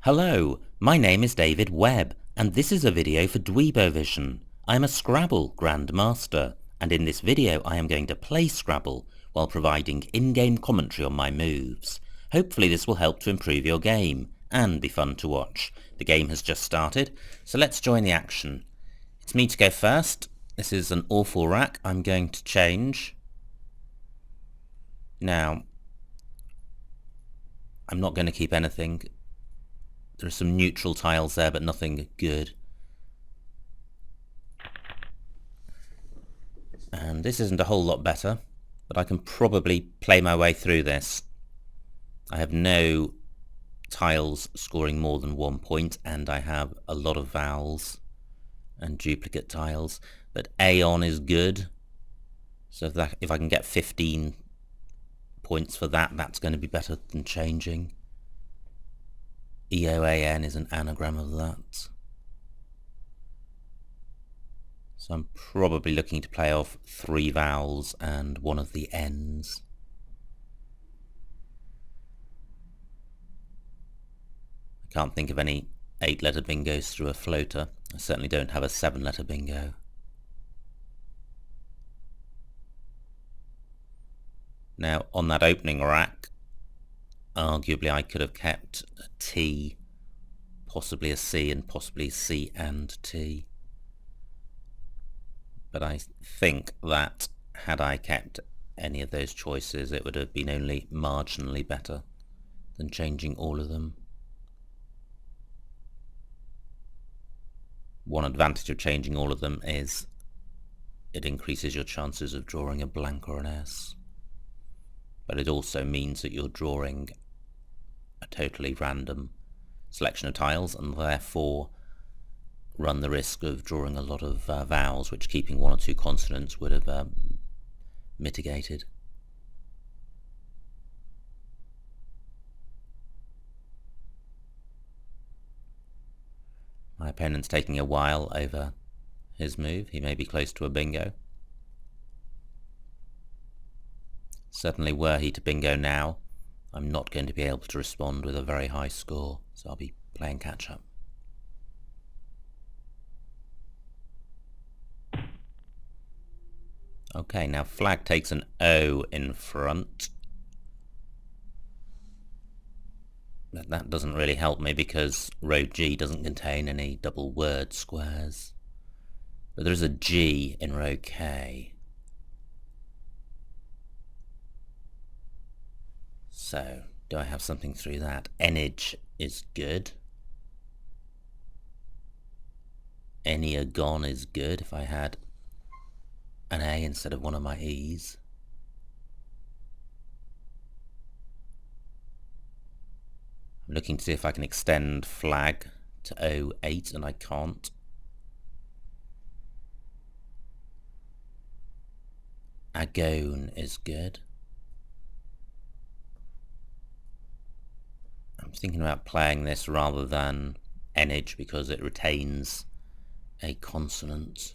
Hello, my name is David Webb, and this is a video for Dweebovision. I am a Scrabble grandmaster, and in this video I am going to play Scrabble while providing in-game commentary on my moves. Hopefully this will help to improve your game, and be fun to watch. The game has just started, so let's join the action. It's me to go first. This is an awful rack. I'm going to change. Now, I'm not going to keep anything. There are some neutral tiles there, but nothing good. And this isn't a whole lot better, but I can probably play my way through this. I have no tiles scoring more than 1 point, and I have a lot of vowels and duplicate tiles. But Aeon is good, so if I can get 15 points for that, that's going to be better than changing. EOAN is an anagram of that. So I'm probably looking to play off 3 vowels and one of the N's. I can't think of any 8-letter bingos through a floater. I certainly don't have a 7-letter bingo. Now, on that opening rack, arguably I could have kept a T, possibly a C, and possibly C and T. But I think that had I kept any of those choices, it would have been only marginally better than changing all of them. One advantage of changing all of them is it increases your chances of drawing a blank or an S. But it also means that you're drawing a totally random selection of tiles, and therefore run the risk of drawing a lot of vowels, which keeping 1 or 2 consonants would have mitigated. My opponent's taking a while over his move. He may be close to a bingo. Certainly were he to bingo now, I'm not going to be able to respond with a very high score, so I'll be playing catch-up. Okay, now flag takes an O in front. But that doesn't really help me because row G doesn't contain any double word squares. But there is a G in row K. So, do I have something through that? Enage is good. Enneagon is good if I had an A instead of one of my E's. I'm looking to see if I can extend flag to 08, and I can't. Agone is good. I'm thinking about playing this rather than Enage because it retains a consonant.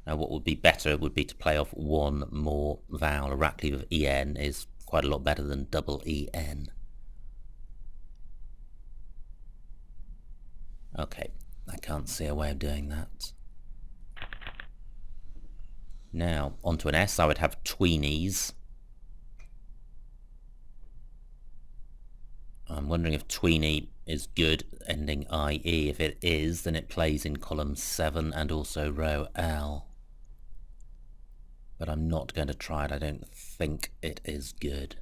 Now what would be better would be to play off 1 more vowel. A rack leave of EN is quite a lot better than double EN. Okay, I can't see a way of doing that. Now, onto an S, I would have tweenies. I'm wondering if tweenie is good, ending IE. If it is, then it plays in column 7 and also row L. But I'm not going to try it. I don't think it is good.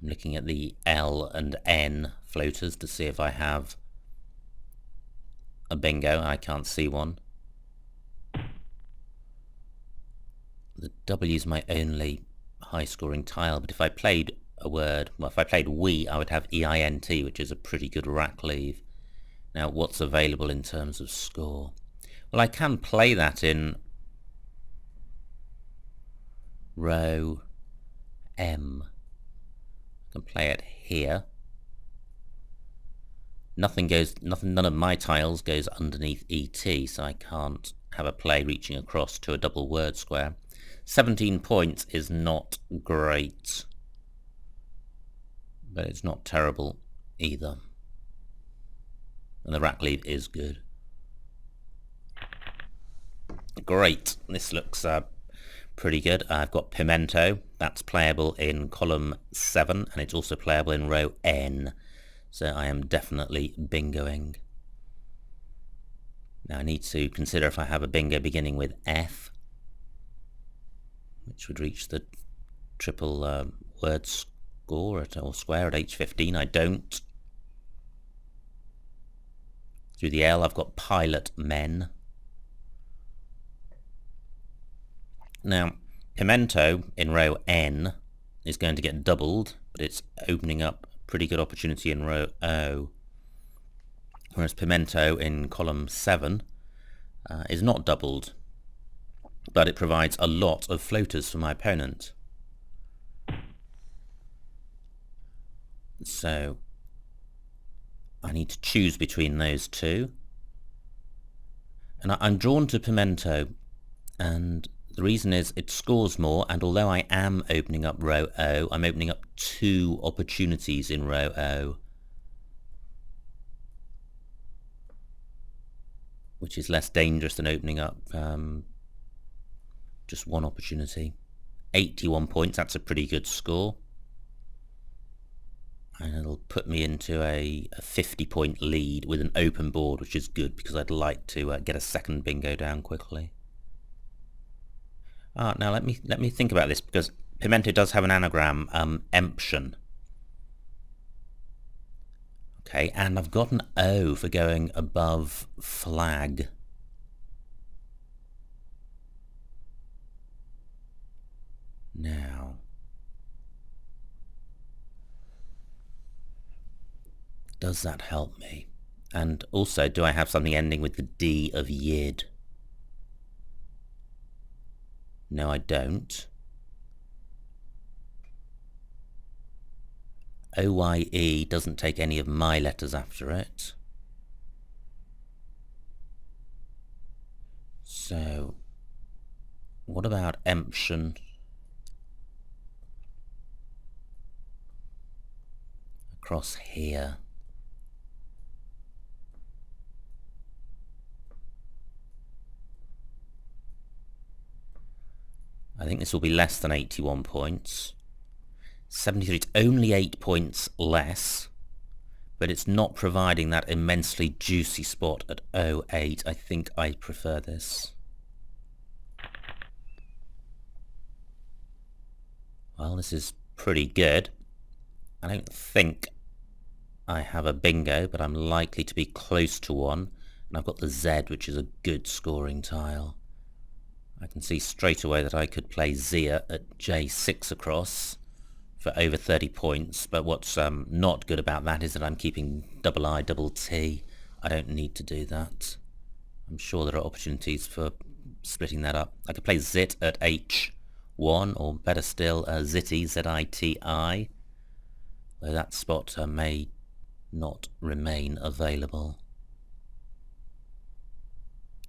I'm looking at the L and N floaters to see if I have a bingo. I can't see one. The W is my only high-scoring tile, but if I played a word, well, if I played we, I would have EINT, which is a pretty good rack leave. Now, what's available in terms of score? Well, I can play that in row M. I can play it here. None of my tiles goes underneath ET, so I can't have a play reaching across to a double word square. 17 points is not great. but it's not terrible either. And the rack lead is good. Great, this looks pretty good. I've got pimento, that's playable in column 7, and it's also playable in row N. So I am definitely bingoing. Now I need to consider if I have a bingo beginning with F, which would reach the triple word score or square at H15. I don't. Through the L I've got pilot men. Now pimento in row N is going to get doubled, but it's opening up a pretty good opportunity in row O. Whereas pimento in column 7 is not doubled, but it provides a lot of floaters for my opponent. So I need to choose between those two. And I'm drawn to pimento, and the reason is it scores more, and although I am opening up row O, I'm opening up 2 opportunities in row O, which is less dangerous than opening up just 1 opportunity. 81 points, that's a pretty good score. And it'll put me into a 50-point lead with an open board, which is good because I'd like to get a second bingo down quickly. Now let me think about this, because pimento does have an anagram, emption. Okay, and I've got an O for going above flag. Now, does that help me? And also, do I have something ending with the D of yid? No, I don't. OYE doesn't take any of my letters after it. So, what about emption? Across here. I think this will be less than 81 points. 73, it's only 8 points less, but it's not providing that immensely juicy spot at 08. I think I prefer this. Well, this is pretty good. I don't think I have a bingo, but I'm likely to be close to one. And I've got the Z, which is a good scoring tile. I can see straight away that I could play Zia at J6 across for over 30 points, but what's not good about that is that I'm keeping double I, double T. I don't need to do that. I'm sure there are opportunities for splitting that up. I could play Zit at H1, or better still, Ziti, Z-I-T-I, though that spot may not remain available.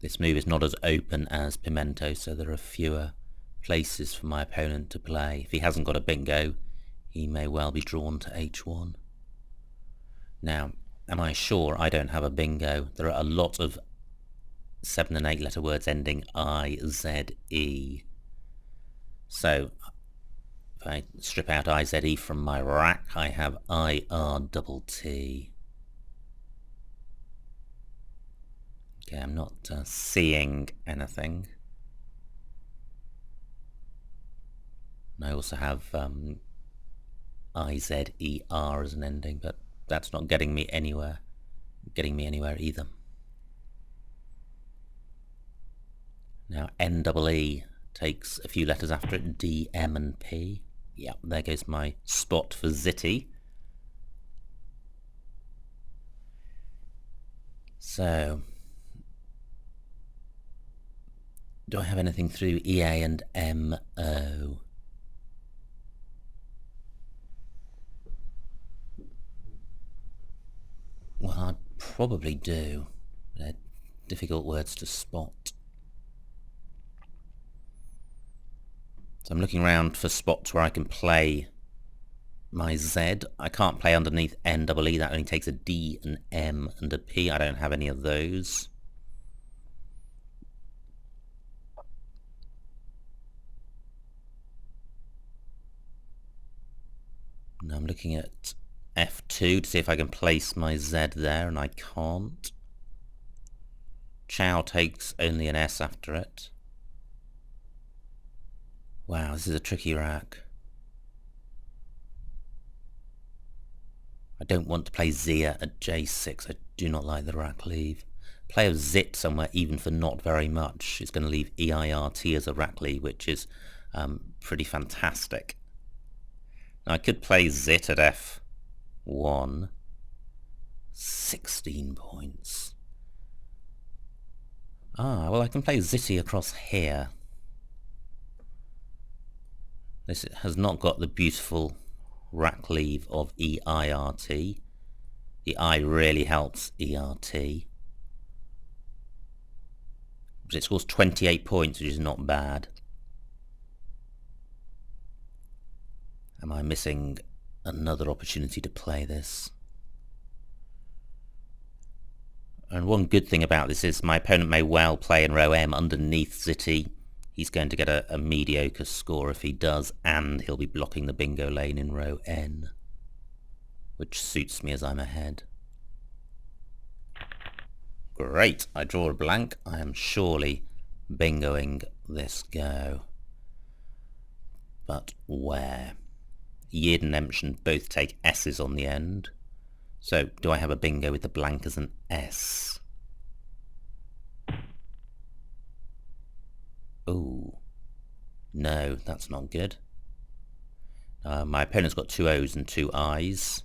This move is not as open as pimento, so there are fewer places for my opponent to play. If he hasn't got a bingo, he may well be drawn to H1. Now, am I sure I don't have a bingo? There are a lot of 7 and 8 letter words ending I-Z-E. So, if I strip out I-Z-E from my rack, I have I-R-double-T. Okay, I'm not seeing anything. And I also have I-Z-E-R as an ending, but that's not getting me anywhere either. Now N-double-E takes a few letters after it, D, M and P. Yep, there goes my spot for Zitty. So, do I have anything through EA and MO? Well, I probably do. They're difficult words to spot. So I'm looking around for spots where I can play my Z. I can't play underneath NEE. That only takes a D, an M, and a P. I don't have any of those. Now I'm looking at F2 to see if I can place my Z there, and I can't. Chow takes only an S after it. Wow, this is a tricky rack. I don't want to play Zia at J6. I do not like the rack leave. Play a Zit somewhere, even for not very much. It's going to leave EIRT as a rack leave, which is pretty fantastic. Now I could play Zit at F1. 16 points. Ah, well I can play Zitty across here. This has not got the beautiful rack leave of EIRT. The I really helps ERT. But it scores 28 points, which is not bad. Am I missing another opportunity to play this? And one good thing about this is my opponent may well play in row M underneath Zitty. He's going to get a mediocre score if he does, and he'll be blocking the bingo lane in row N, which suits me as I'm ahead. Great, I draw a blank. I am surely bingoing this go. But where? Yid and Emshan both take S's on the end. So do I have a bingo with the blank as an S? Ooh. No, that's not good. My opponent's got two O's and two I's.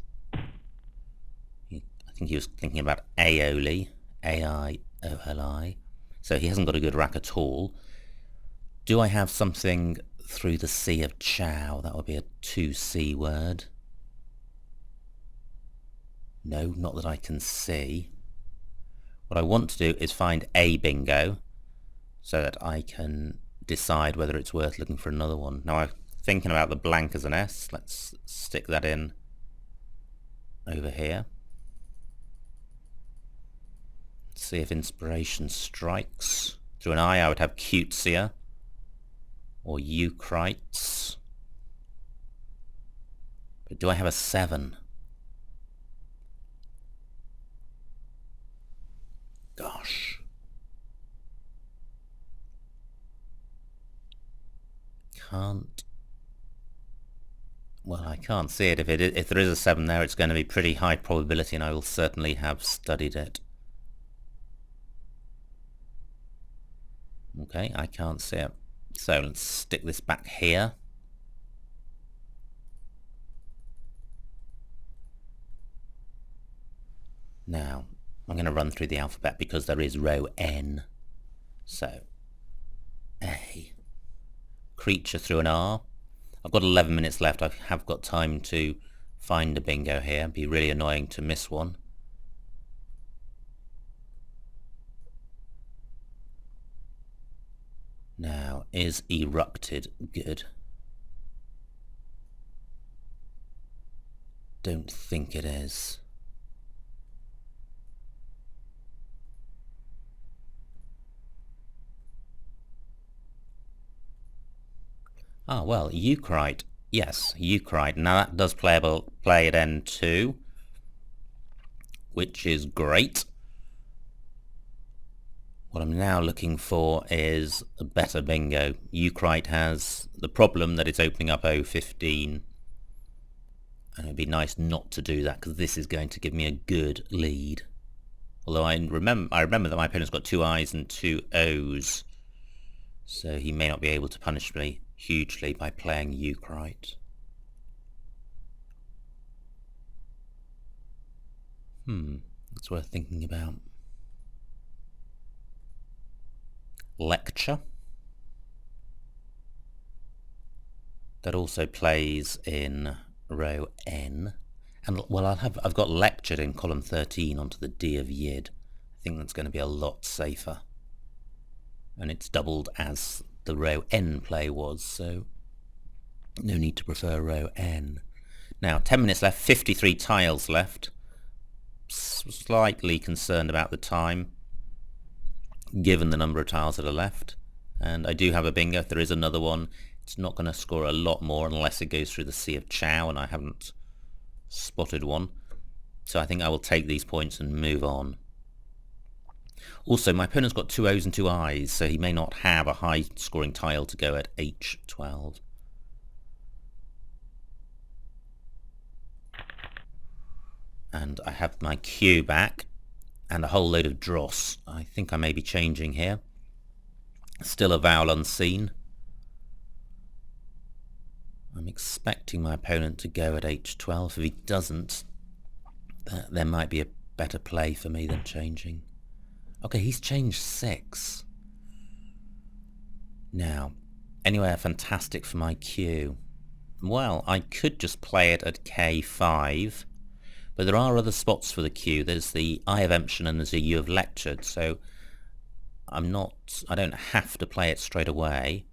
I think he was thinking about aioli. A-I-O-L-I. So he hasn't got a good rack at all. Do I have something through the C of Chow? That would be a 2C word. No, not that I can see. What I want to do is find a bingo so that I can decide whether it's worth looking for another one. Now I'm thinking about the blank as an S. Let's stick that in over here. See if inspiration strikes. Through an I would have Cutesia or Eucrites. But do I have a 7? Gosh. Can't. Well, I can't see it. If there is a 7 there, it's going to be pretty high probability, and I will certainly have studied it. Okay, I can't see it. So let's stick this back here. Now, I'm going to run through the alphabet because there is row N. So, A. Creature through an R. I've got 11 minutes left. I have got time to find a bingo here. It'd be really annoying to miss one. Now, is erupted good? Don't think it is. Ah, well, Eucrite. Yes, Eucrite. Now that does play at N2, which is great. What I'm now looking for is a better bingo. Eucrite has the problem that it's opening up O15, and it'd be nice not to do that because this is going to give me a good lead. Although I remember that my opponent's got two I's and two O's, so he may not be able to punish me hugely by playing Eucrite. That's worth thinking about. Lecture. That also plays in row N. And well, I've got lectured in column 13 onto the D of Yid. I think that's going to be a lot safer. And it's doubled as the row N play was, so no need to prefer row N. Now, 10 minutes left, 53 tiles left. Slightly concerned about the time, given the number of tiles that are left. And I do have a bingo. If there is another one, it's not going to score a lot more unless it goes through the sea of chow, and I haven't spotted one. So I think I will take these points and move on. Also, my opponent's got 2 O's and 2 I's, so he may not have a high-scoring tile to go at H12. And I have my Q back, and a whole load of dross. I think I may be changing here. Still a vowel unseen. I'm expecting my opponent to go at H12. If he doesn't, there might be a better play for me than changing. Okay, he's changed 6. Now, anywhere fantastic for my Q? Well, I could just play it at K5, but there are other spots for the Q. There's the I of emption and there's a U of lectured, so I don't have to play it straight away.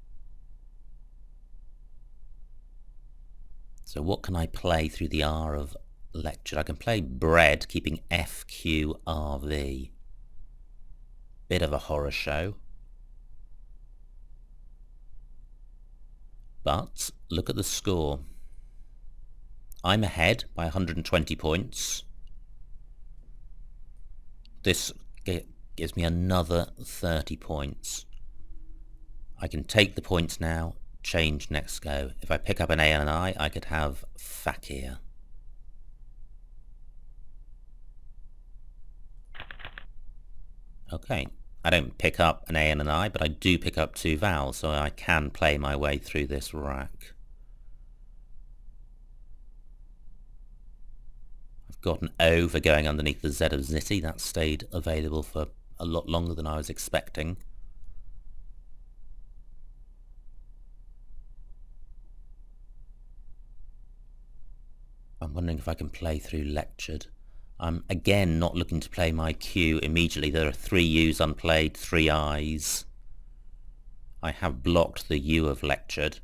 So what can I play through the R of lectured? I can play bread, keeping F, Q, R, V. Bit of a horror show. But look at the score. I'm ahead by 120 points. This gives me another 30 points. I can take the points now, change next go. If I pick up an A and an I could have fakir. Okay, I don't pick up an A and an I, but I do pick up 2 vowels, so I can play my way through this rack. I've got an O for going underneath the Z of zitty. That stayed available for a lot longer than I was expecting. I'm wondering if I can play through lectured. I'm again not looking to play my Q immediately. There are 3 U's unplayed, 3 I's. I have blocked the U of lectured,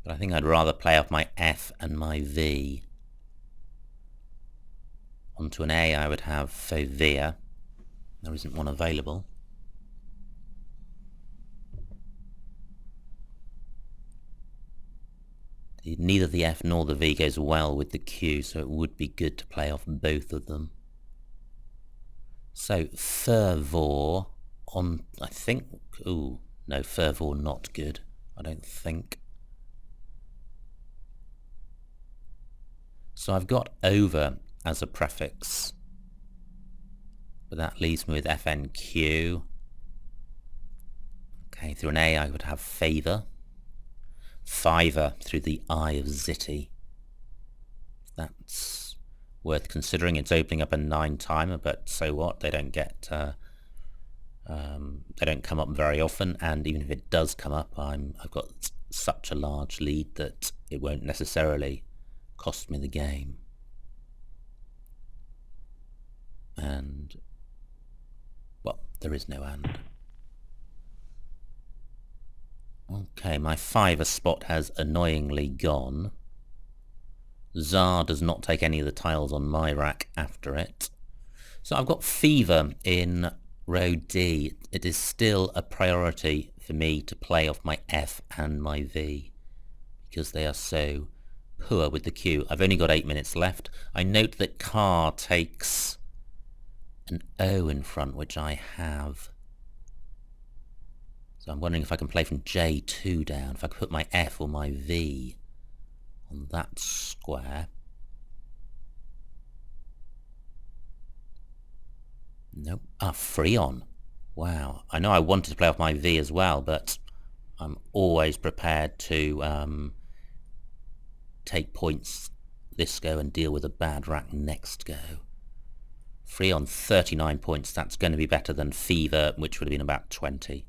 but I think I'd rather play off my F and my V. Onto an A I would have fovea. There isn't one available. Neither the F nor the V goes well with the Q, so it would be good to play off both of them. So fervor on, I think, ooh, no, fervor not good, I don't think. So I've got over as a prefix, but that leaves me with FNQ. Okay, through an A I would have favour. Fiver through the I of zitty. That's worth considering. It's opening up a 9 timer, but so what? They don't get they don't come up very often, and even if it does come up, I've got such a large lead that it won't necessarily cost me the game. And well, there is no and. Okay, my fiver spot has annoyingly gone. Tsar does not take any of the tiles on my rack after it. So I've got fever in row D. It is still a priority for me to play off my F and my V, because they are so poor with the Q. I've only got 8 minutes left. I note that car takes an O in front, which I have. So I'm wondering if I can play from J2 down, if I could put my F or my V on that square. Nope. Ah, Freon. Wow. I know I wanted to play off my V as well, but I'm always prepared to take points this go and deal with a bad rack next go. Freon, 39 points. That's going to be better than Fever, which would have been about 20.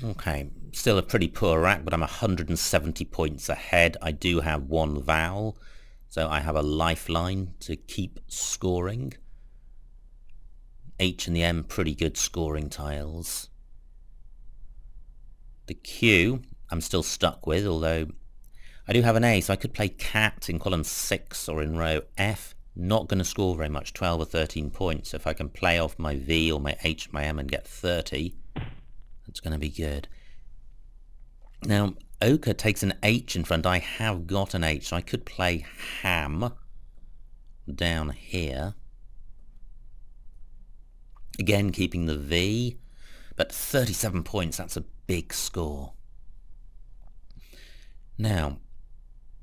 Okay, still a pretty poor rack, but I'm 170 points ahead. I do have 1 vowel, so I have a lifeline to keep scoring. H and the M, pretty good scoring tiles. The Q I'm still stuck with, although I do have an A, so I could play cat in column 6 or in row F. Not going to score very much, 12 or 13 points. So if I can play off my V or my H, my M and get 30, that's going to be good. Now, ochre takes an H in front. I have got an H, so I could play ham down here. Again, keeping the V, but 37 points, that's a big score. Now,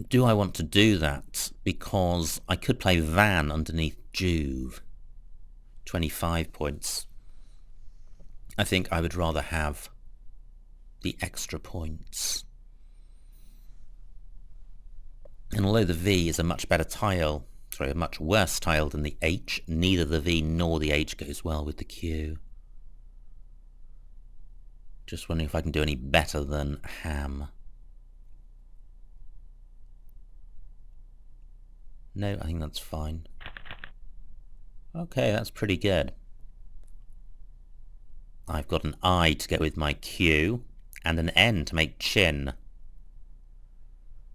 do I want to do that? Because I could play Van underneath Juve. 25 points. I think I would rather have the extra points. And although the V is a much better tile, sorry, a much worse tile than the H, neither the V nor the H goes well with the Q. Just wondering if I can do any better than ham. No, I think that's fine. Okay, that's pretty good. I've got an I to go with my Q, and an N to make chin.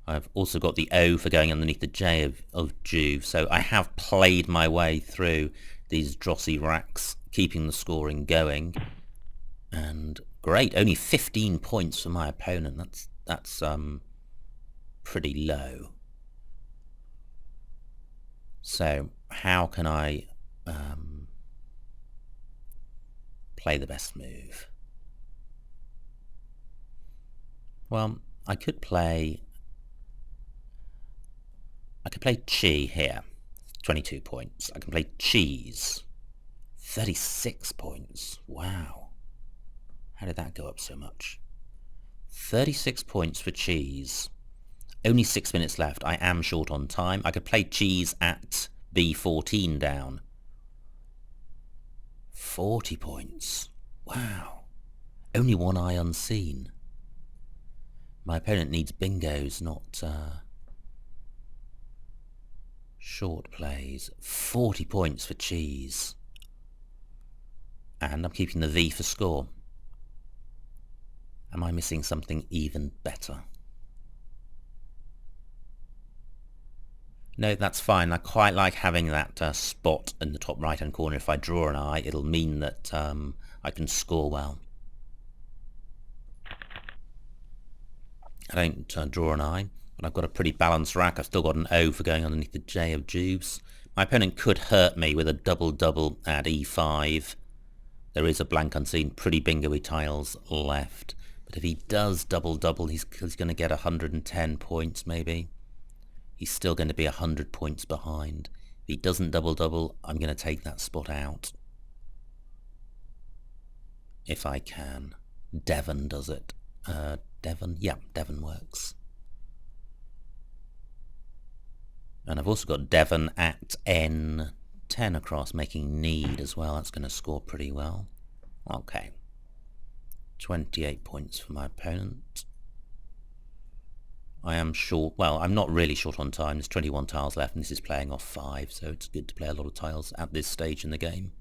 I've also got the O for going underneath the J of Juve, so I have played my way through these drossy racks, keeping the scoring going. And great, only 15 points for my opponent. That's pretty low. So how can I play the best move? Well, I could play chi here, 22 points. I can play cheese, 36 points. Wow. How did that go up so much? 36 points for cheese. Only 6 minutes left. I am short on time. I could play cheese at B14 down. 40 points. Wow. Only one eye unseen. My opponent needs bingos, not short plays. 40 points for cheese. And I'm keeping the V for score. Am I missing something even better? No, that's fine. I quite like having that spot in the top right-hand corner. If I draw an eye, it'll mean that I can score well. I don't draw an eye, but I've got a pretty balanced rack. I've still got an O for going underneath the J of Juves. My opponent could hurt me with a double-double at E5. There is a blank unseen, pretty bingo-y tiles left. But if he does double-double, he's going to get 110 points maybe. He's still going to be 100 points behind. If he doesn't double-double, I'm going to take that spot out. If I can. Devon does it. Devon? Yeah, Devon works. And I've also got Devon at N10 across, making need as well. That's going to score pretty well. Okay. 28 points for my opponent. I am short, well, I'm not really short on time. There's 21 tiles left and this is playing off 5, so it's good to play a lot of tiles at this stage in the game.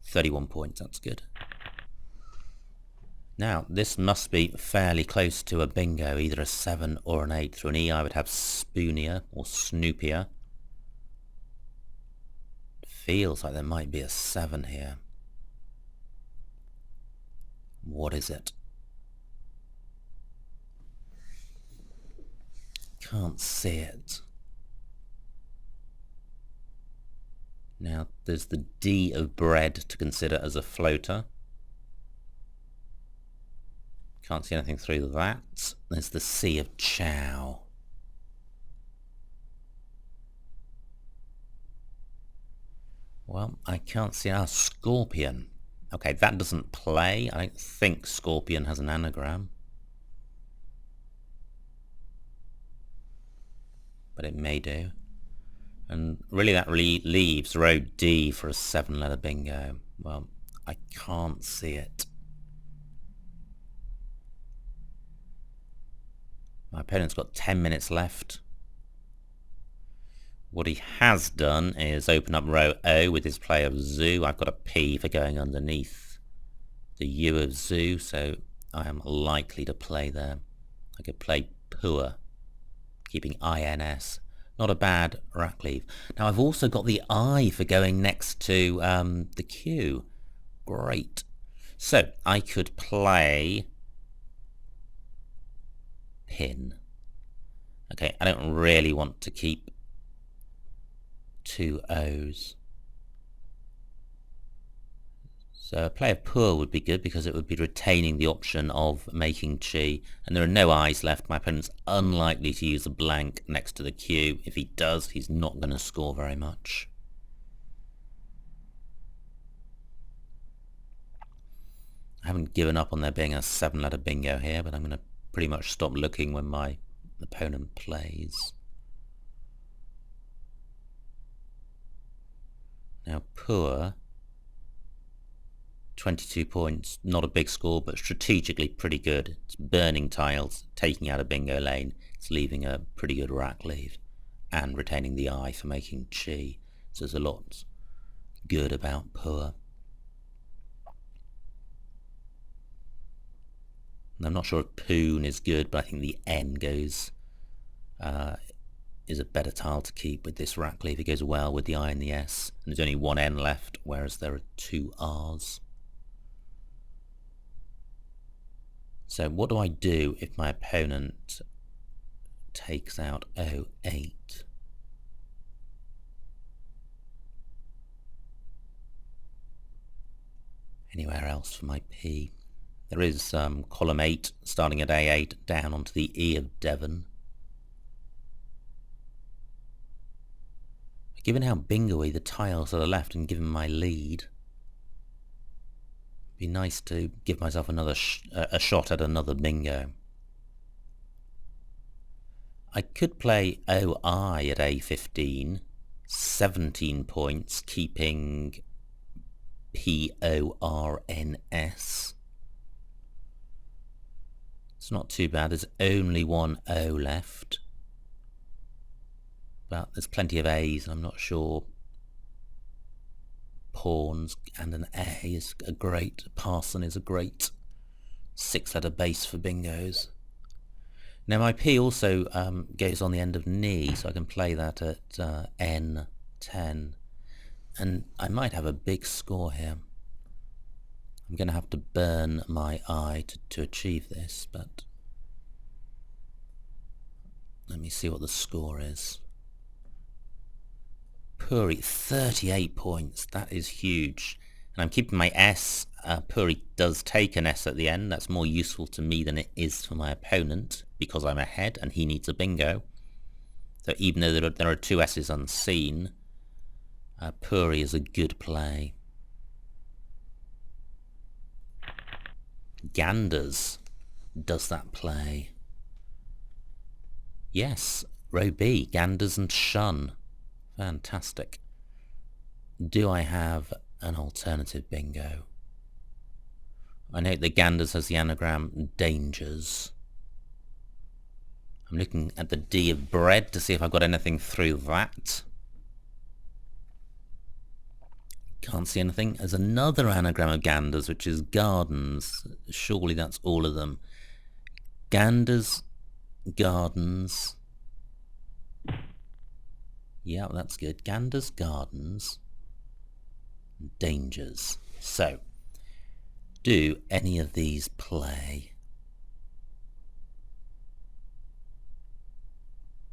31 points, that's good. Now, this must be fairly close to a bingo, either a 7 or an 8. Through an E I would have Spoonier or Snoopier. Feels like there might be a 7 here. What is it? Can't see it. Now, there's the D of bread to consider as a floater. Can't see anything through that. There's the C of chow. Well, I can't see our scorpion. Okay, that doesn't play. I don't think scorpion has an anagram. But it may do. And really that leaves row D for a 7-letter bingo. Well, I can't see it. My opponent's got 10 minutes left. What he has done is open up row O with his play of zoo. I've got a P for going underneath the U of zoo, so I am likely to play there. I could play poor, keeping INS. Not a bad rack leave. Now I've also got the I for going next to the Q. Great. So I could play pin. Okay, I don't really want to keep two O's. So a play of poor would be good because it would be retaining the option of making chi, and there are no I's left. My opponent's unlikely to use a blank next to the Q. If he does, he's not going to score very much. I haven't given up on there being a 7-letter bingo here, but I'm going to pretty much stop looking when my opponent plays. Now poor, 22 points, not a big score, but strategically pretty good. It's burning tiles, taking out a bingo lane, it's leaving a pretty good rack leave, and retaining the I for making chi. So there's a lot good about poor. And I'm not sure if poon is good, but I think the N goes is a better tile to keep with this rack leave. It goes well with the I and the S, and there's only one N left, whereas there are two R's. So what do I do if my opponent takes out 08? Anywhere else for my P? There is column 8 starting at A8 down onto the E of Devon. Given how bingo-y the tiles that are left and given my lead, it'd be nice to give myself another a shot at another bingo. I could play OI at A15, 17 points, keeping PORNS. It's not too bad, there's only one O left. But there's plenty of A's, I'm not sure. Pawns and an A is a great, parson is a great 6-letter base for bingos. Now my P also goes on the end of knee, so I can play that at N10. And I might have a big score here. I'm going to have to burn my I to achieve this, but let me see what the score is. Puri, 38 points. That is huge. And I'm keeping my S. Puri does take an S at the end. That's more useful to me than it is for my opponent because I'm ahead and he needs a bingo. So even though there are two S's unseen, Puri is a good play. Ganders. Does that play? Yes. Row B. Ganders and shun. Fantastic. Do I have an alternative bingo? I note that Ganders has the anagram dangers. I'm looking at the D of bread to see if I've got anything through that. Can't see anything. There's another anagram of Ganders, which is gardens. Surely that's all of them. Ganders, gardens. Yeah, that's good. Ganders, gardens, dangers. So, do any of these play?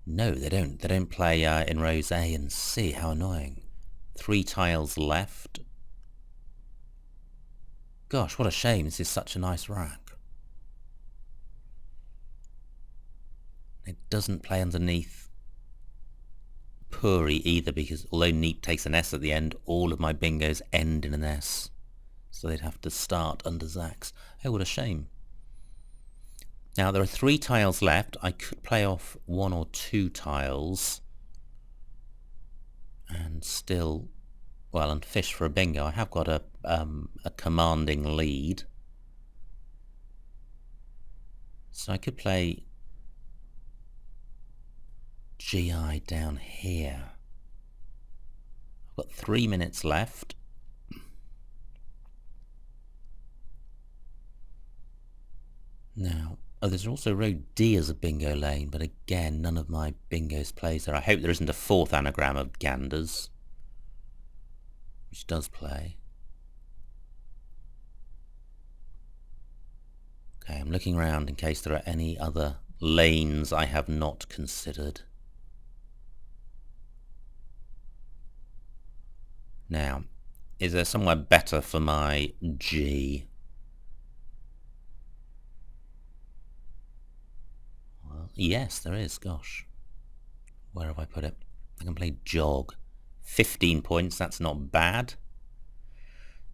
No, they don't. They don't play in rows A and C. How annoying. 3 tiles left. Gosh, what a shame. This is such a nice rack. It doesn't play underneath Puri either, because although Neep takes an S at the end, all of my bingos end in an S. So they'd have to start under Zach's. Oh, what a shame. Now there are 3 tiles left. I could play off 1 or 2 tiles and still, well, and fish for a bingo. I have got a commanding lead. So I could play GI down here. I've got 3 minutes left. . Now, oh, there's also row D as a bingo lane, but again, none of my bingos plays there. I hope there isn't a fourth anagram of ganders, which does play. Okay, I'm looking around in case there are any other lanes I have not considered. Now, is there somewhere better for my G? Well, yes, there is, gosh. Where have I put it? I can play jog. 15 points, that's not bad.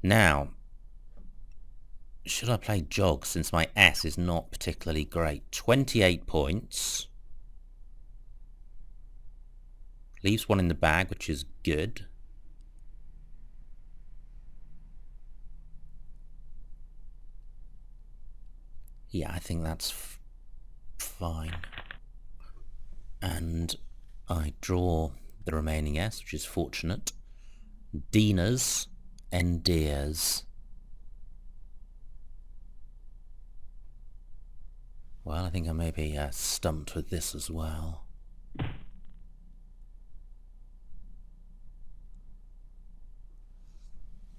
Now, should I play jog since my S is not particularly great? 28 points. Leaves one in the bag, which is good. Yeah, I think that's fine. And I draw the remaining S, which is fortunate. Dinas and Deers. Well, I think I may be stumped with this as well.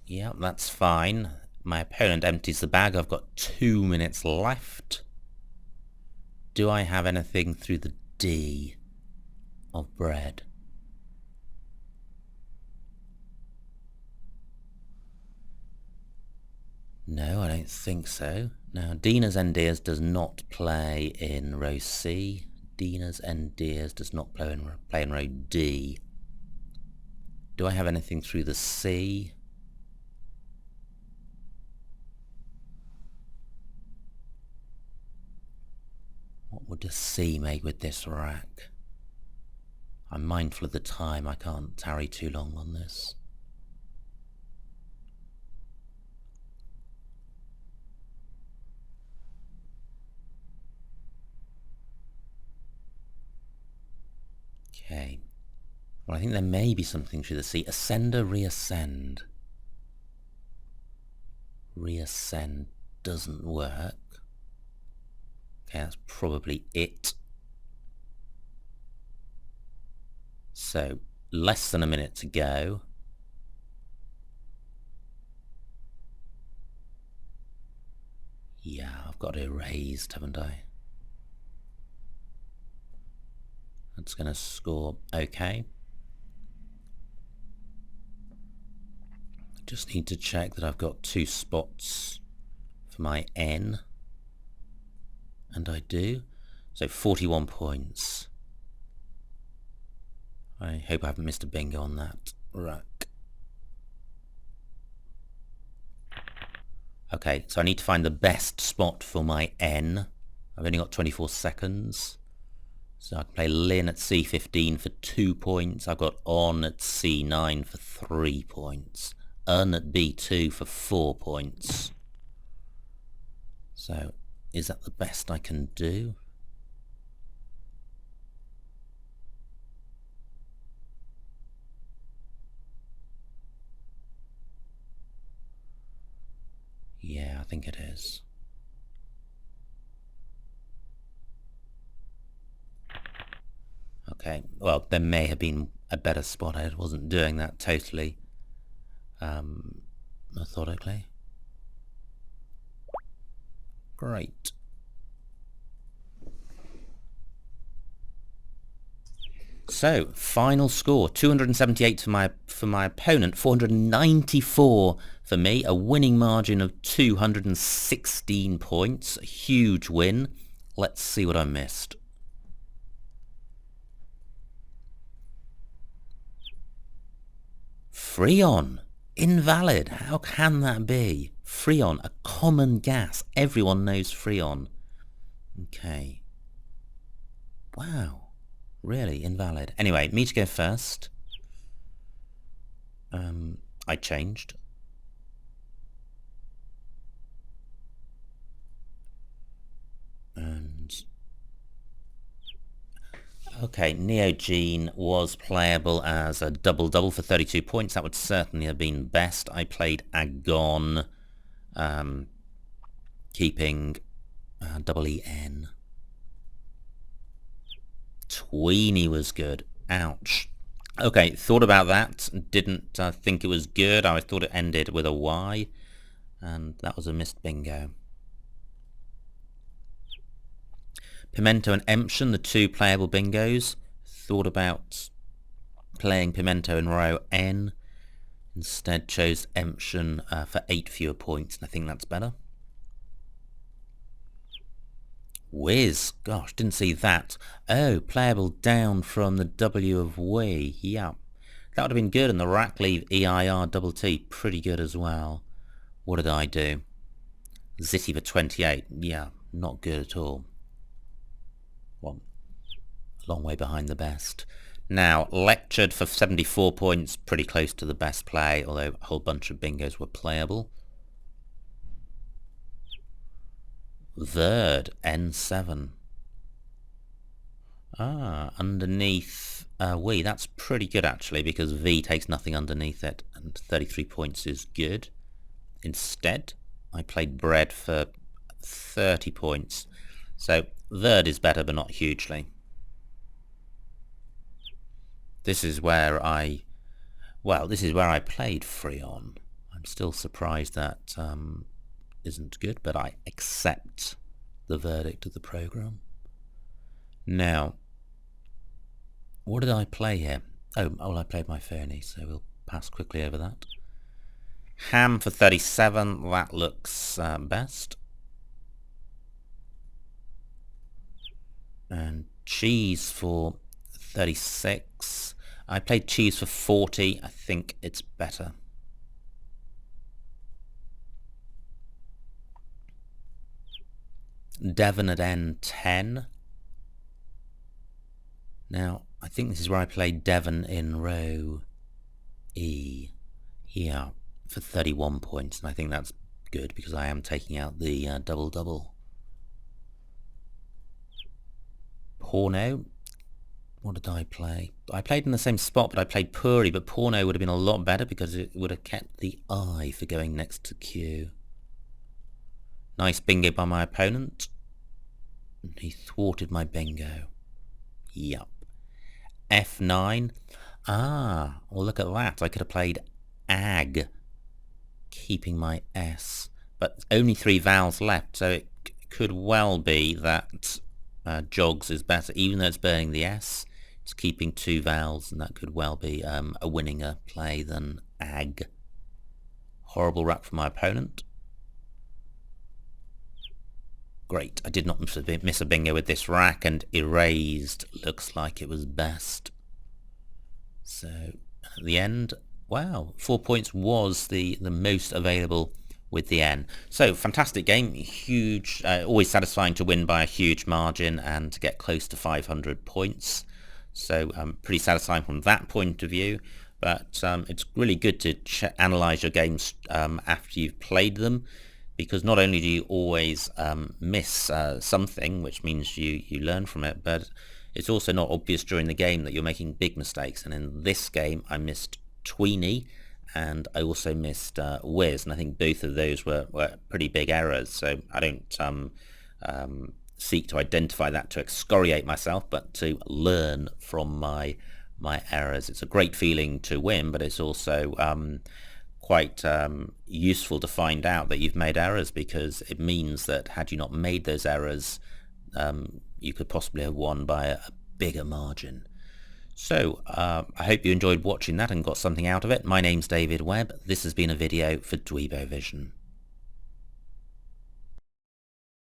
Yeah, that's fine. My opponent empties the bag. I've got 2 minutes left. Do I have anything through the D of bread? No, I don't think so. Now, Dinas and Deers does not play in row C. Dinas and Deers does not play in row D. Do I have anything through the C? What would a C make with this rack? I'm mindful of the time. I can't tarry too long on this. Okay. Well, I think there may be something through the C. Ascender, reascend. Reascend doesn't work. Okay, that's probably it. So, less than a minute to go. Yeah, I've got it erased, haven't I? That's going to score okay. Just need to check that I've got 2 spots for my N. And I do. So 41 points. I hope I haven't missed a bingo on that rack. Okay, so I need to find the best spot for my N. I've only got 24 seconds. So I can play Lin at C15 for 2 points. I've got On at C9 for 3 points. Un at B2 for 4 points. So, is that the best I can do? Yeah, I think it is. Okay, well, there may have been a better spot. I wasn't doing that totally methodically. Great. So, final score, 278 for my opponent, 494 for me, a winning margin of 216 points, a huge win. Let's see what I missed. Freon, invalid, how can that be? Freon, a common gas, everyone knows Freon. Okay. Wow. Really invalid. Anyway, me to go first. I changed. And okay, Neogene was playable as a double-double for 32 points. That would certainly have been best. I played Agon, keeping W-E-N. Tweeny was good. Ouch. Okay, thought about that. Didn't think it was good. I thought it ended with a Y. And that was a missed bingo. Pimento and Emption, the two playable bingos. Thought about playing Pimento in row N. Instead chose Emption for 8 fewer points, and I think that's better. Whiz, gosh, didn't see that. Oh, playable down from the W of we. Yeah, that would have been good, and the rack leave EIR double T, pretty good as well. What did I do? Zitty for 28. Yeah, not good at all. Well, a long way behind the best. Now, Lectured for 74 points, pretty close to the best play, although a whole bunch of bingos were playable. Third, N7. Underneath we. That's pretty good actually, because V takes nothing underneath it, and 33 points is good. Instead, I played Bread for 30 points. So third is better, but not hugely. This is where I played Freon. I'm still surprised that isn't good, but I accept the verdict of the program. Now, what did I play here? Oh, well, I played my Fernie, so we'll pass quickly over that. Ham for 37, that looks best. And Cheese for 36. I played Cheese for 40, I think it's better. Devon at N10. Now, I think this is where I played Devon in row E here for 31 points, and I think that's good because I am taking out the double-double. Porno. What did I play? I played in the same spot, but I played Puri, but Porno would have been a lot better because it would have kept the I for going next to Q. Nice bingo by my opponent. He thwarted my bingo. Yup. F9. Well, look at that. I could have played Ag, keeping my S. But only 3 vowels left, so it could well be that Jogs is better. Even though it's burning the S, it's keeping 2 vowels, and that could well be a winninger play than Ag. Horrible rack from my opponent. Great, I did not miss a bingo with this rack, and Erased looks like it was best. So, at the end, wow, 4 points was the most available with the N. So, fantastic game, huge, always satisfying to win by a huge margin and to get close to 500 points. So, pretty satisfying from that point of view, but it's really good to analyse your games after you've played them, because not only do you always miss something, which means you learn from it, but it's also not obvious during the game that you're making big mistakes. And in this game, I missed Tweeny, and I also missed Whiz, and I think both of those were pretty big errors. So I don't seek to identify that to excoriate myself, but to learn from my errors. It's a great feeling to win, but it's also quite useful to find out that you've made errors, because it means that had you not made those errors, you could possibly have won by a bigger margin. So I hope you enjoyed watching that and got something out of it. My name's David Webb. This has been a video for Dweebovision.